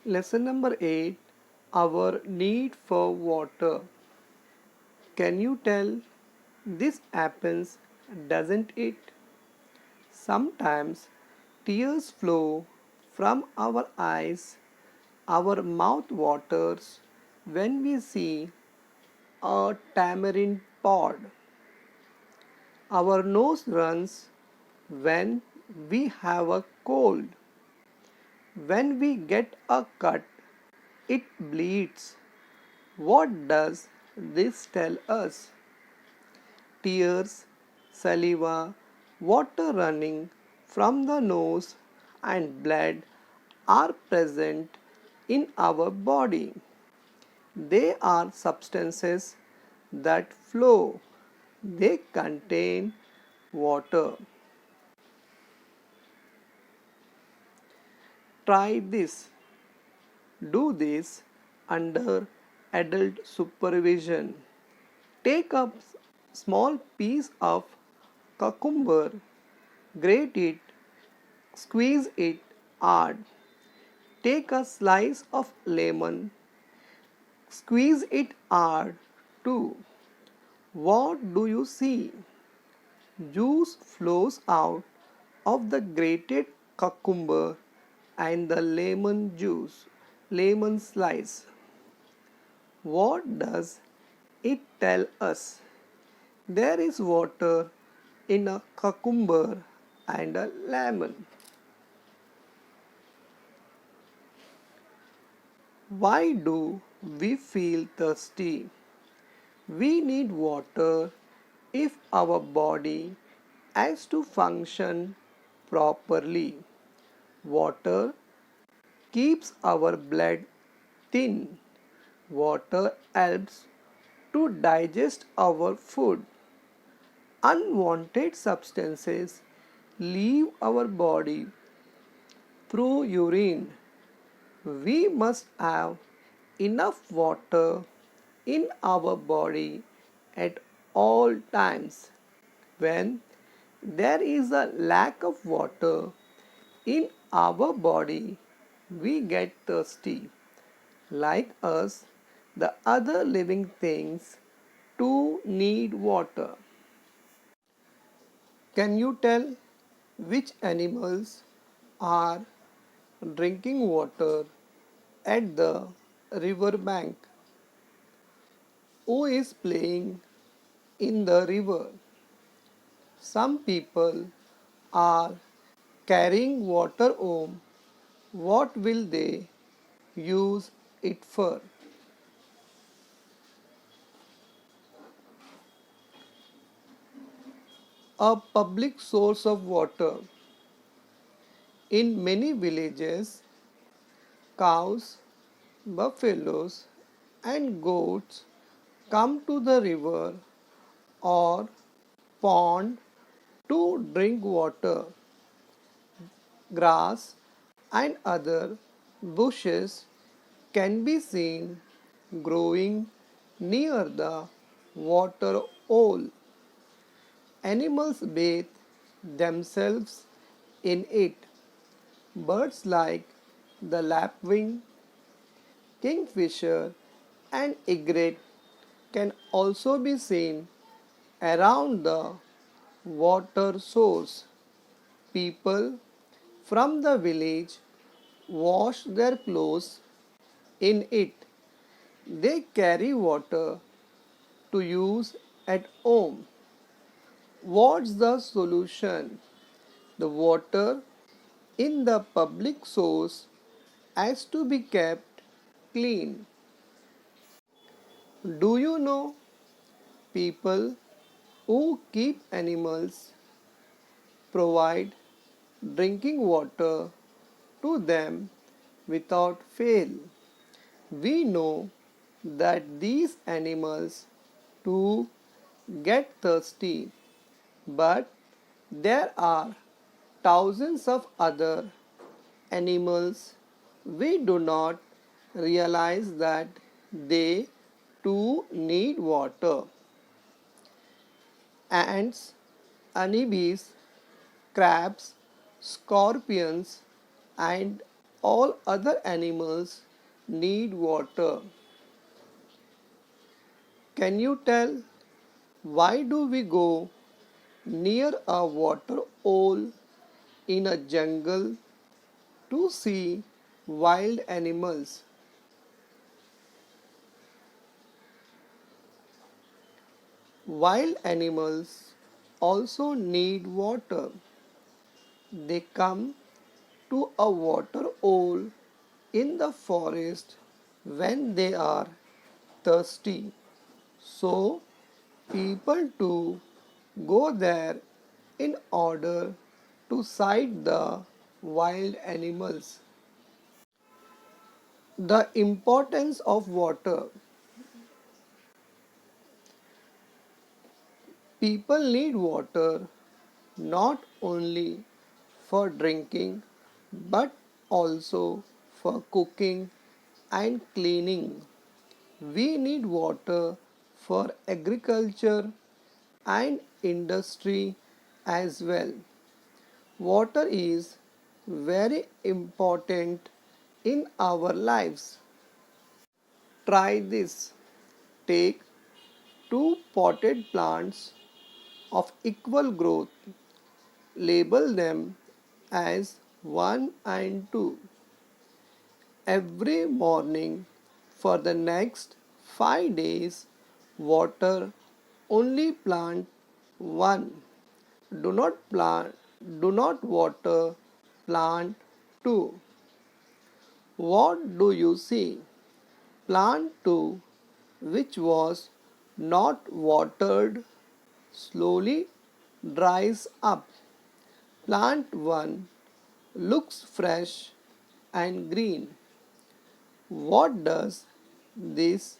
Lesson number 8, our need for water. Can you tell this happens, doesn't it? Sometimes tears flow from our eyes, our mouth waters when we see a tamarind pod. Our nose runs when we have a cold. When we get a cut, it bleeds. What does this tell us? Tears, saliva, water running from the nose, and blood are present in our body. They are substances that flow. They contain water. Try this. Do this under adult supervision. Take a small piece of cucumber, grate it, squeeze it hard. Take a slice of lemon, squeeze it hard too. What do you see? Juice flows out of the grated cucumber and the lemon slice. What does it tell us? There is water in a cucumber and a lemon. Why do we feel thirsty? We need water if our body has to function properly. Water keeps our blood thin. Water helps to digest our food. Unwanted substances leave our body through urine. We must have enough water in our body at all times. When there is a lack of water in our body, we get thirsty. Like us, the other living things too need water. Can you tell which animals are drinking water at the river bank? Who is playing in the river? Some people are carrying water home. What will they use it for? A public source of water. In many villages, cows, buffaloes, and goats come to the river or pond to drink water. Grass and other bushes can be seen growing near the water hole. Animals bathe themselves in it. Birds like the lapwing, kingfisher, and egret can also be seen around the water source. People from the village wash their clothes in it. They carry water to use at home. What's the solution? The water in the public source has to be kept clean. Do you know people who keep animals provide drinking water to them without fail? We know that these animals too get thirsty, but there are thousands of other animals we do not realize that they too need water. Ants, honeybees, crabs, scorpions, and all other animals need water. Can you tell why do we go near a water hole in a jungle to see wild animals? Wild animals also need water. They come to a water hole in the forest when they are thirsty. So, people too go there in order to sight the wild animals. The importance of water. People need water not only for drinking but also for cooking and cleaning. We need water for agriculture and industry as well. Water is very important in our lives. Try this. Take two potted plants of equal growth. Label them as 1 and 2. Every morning for the next 5 days, water only plant 1. Do not plant do not water plant 2. What do you see? Plant 2, which was not watered, slowly dries up. Plant 1 looks fresh and green. What does this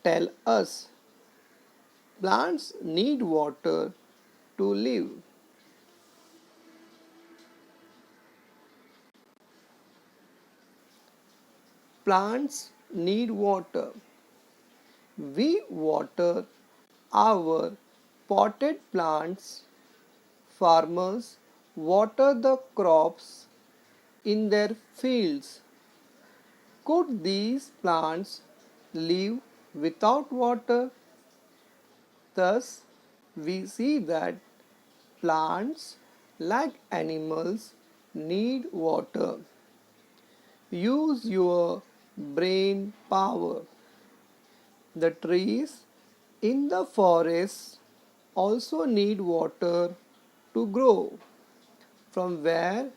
tell us? Plants need water to live. Plants need water. We water our potted plants. Farmers water the crops in their fields. Could these plants live without water? Thus, we see that plants, like animals, need water. Use your brain power. The trees in the forest also need water to grow. From where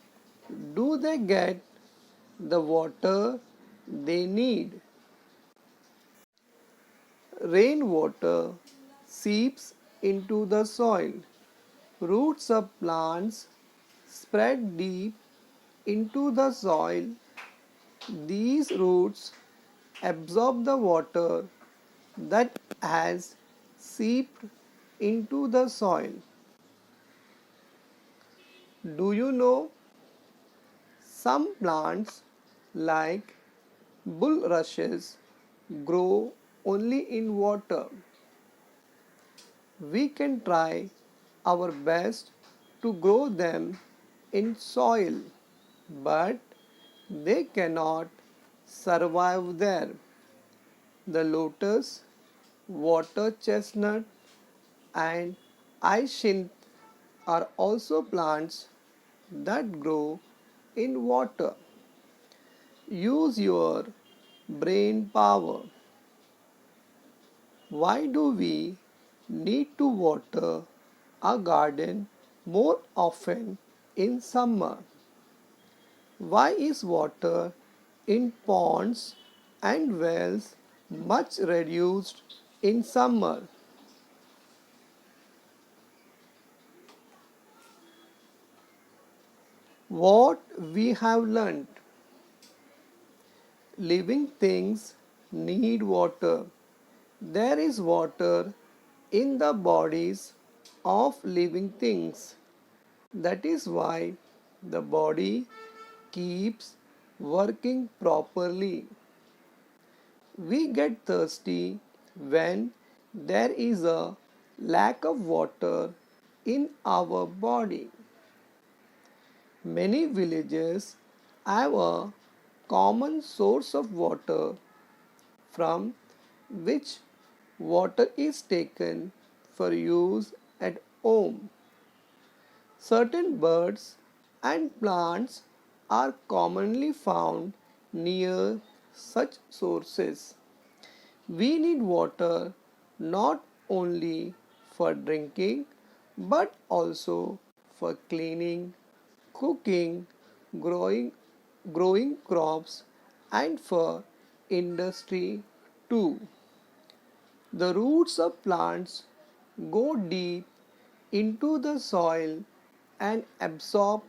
do they get the water they need? Rainwater seeps into the soil. Roots of plants spread deep into the soil. These roots absorb the water that has seeped into the soil. Do you know some plants like bulrushes grow only in water? We can try our best to grow them in soil, but they cannot survive there. The lotus, water chestnut, and hyacinth are also plants that grow in water. Use your brain power. Why do we need to water a garden more often in summer? Why is water in ponds and wells much reduced in summer? What we have learned: living things need water. There is water in the bodies of living things. That is why the body keeps working properly. We get thirsty when there is a lack of water in our body. Many villages have a common source of water from which water is taken for use at home. Certain birds and plants are commonly found near such sources. We need water not only for drinking but also for cleaning, cooking, growing, growing crops, and for industry too. The roots of plants go deep into the soil and absorb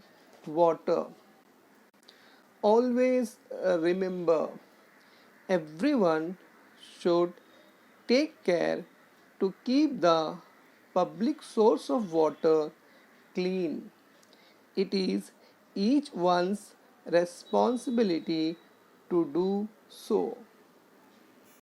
water. Always remember, everyone should take care to keep the public source of water clean. It is each one's responsibility to do so.